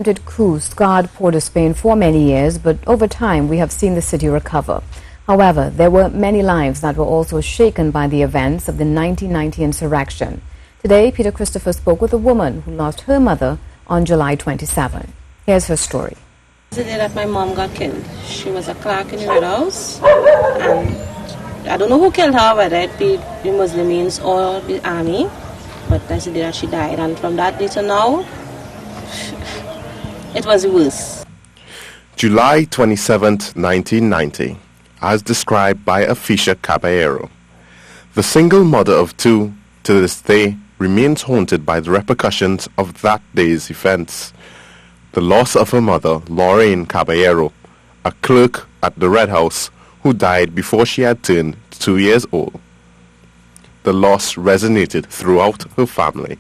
Coup scarred Port of Spain for many years, but over time we have seen the city recover. However, there were many lives that were also shaken by the events of the 1990 insurrection. Today, Peter Christopher spoke with a woman who lost her mother on July 27. Here's her story. The day that my mom got killed, she was a clerk in the Red House, and I don't know who killed her, whether it be the Muslims or the army, but that's the day that she died, and from that day to now, it was worse. July 27th, 1990, as described by Afiesha Cabellero. The single mother of two, to this day, remains haunted by the repercussions of that day's events. The loss of her mother, Lorraine Caballero, a clerk at the Red House, who died before she had turned 2 years old. The loss resonated throughout her family.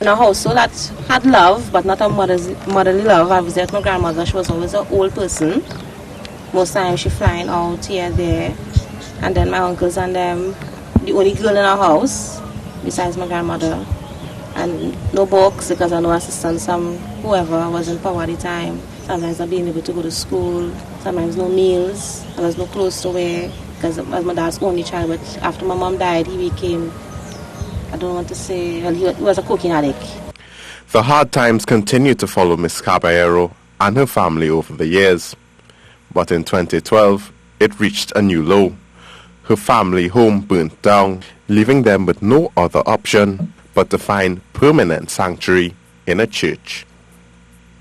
In a household that had love, but not a motherly love. I was there with my grandmother. She was always an old person. Most times she flying out here, there. And then my uncles and them, the only girl in our house, besides my grandmother. And no books because I no assistance from whoever was in power at the time. Sometimes not being able to go to school. Sometimes no meals. There was no clothes to wear because I was my dad's only child. But after my mom died, he became, I don't want to say, well, he was a cocaine addict. The hard times continued to follow Miss Caballero and her family over the years. But in 2012, it reached a new low. Her family home burnt down, leaving them with no other option but to find permanent sanctuary in a church.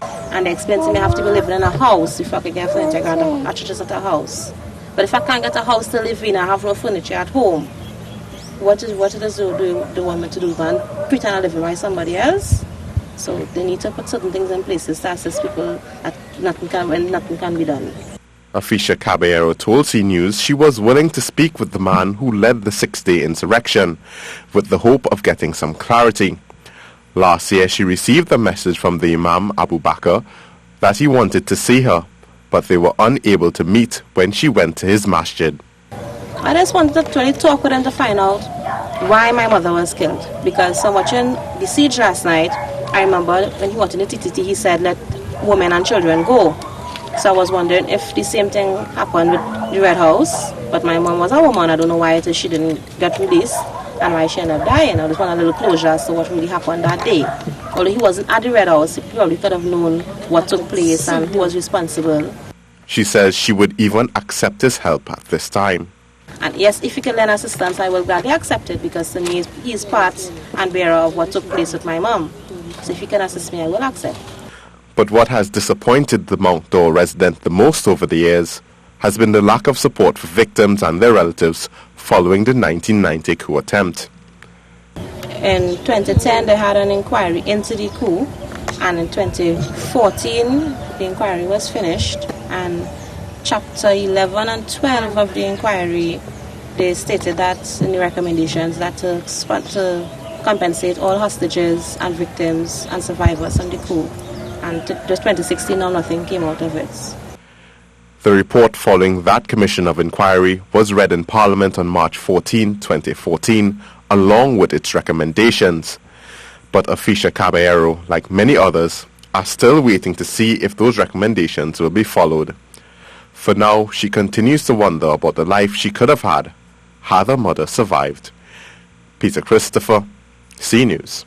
And they explained to me I have to be living in a house if I can get furniture. I church is at a house. But if I can't get a house to live in, I have no furniture at home. What does they want me to do? And pretend I live by somebody else? So they need to put certain things in places to assist people that nothing can be done. Afiesha Cabellero told C News she was willing to speak with the man who led the six-day insurrection with the hope of getting some clarity. Last year she received a message from the Imam Abu Bakr that he wanted to see her, but they were unable to meet when she went to his masjid. I just wanted to really talk with him to find out why my mother was killed. Because so watching the siege last night, I remember when he wanted the TTT, he said let women and children go. So I was wondering if the same thing happened with the Red House, but my mom was a woman. I don't know why it is she didn't get released and why she ended up dying. I just want a little closure as to what really happened that day. Although he wasn't at the Red House, he probably could have known what took place and who was responsible. She says she would even accept his help at this time. And yes, if he can lend assistance, I will gladly accept it because to me, he is part and bearer of what took place with my mom. So if he can assist me, I will accept. But what has disappointed the Mount Dore resident the most over the years has been the lack of support for victims and their relatives following the 1990 coup attempt. In 2010, they had an inquiry into the coup, and in 2014, the inquiry was finished, and Chapter 11 and 12 of the inquiry, they stated that in the recommendations that to compensate all hostages and victims and survivors on the coup. And just 2016 now nothing came out of it. The report following that commission of inquiry was read in Parliament on March 14, 2014, along with its recommendations. But Afiesha Cabellero, like many others, are still waiting to see if those recommendations will be followed. For now, she continues to wonder about the life she could have had her mother survived. Peter Christopher, C News.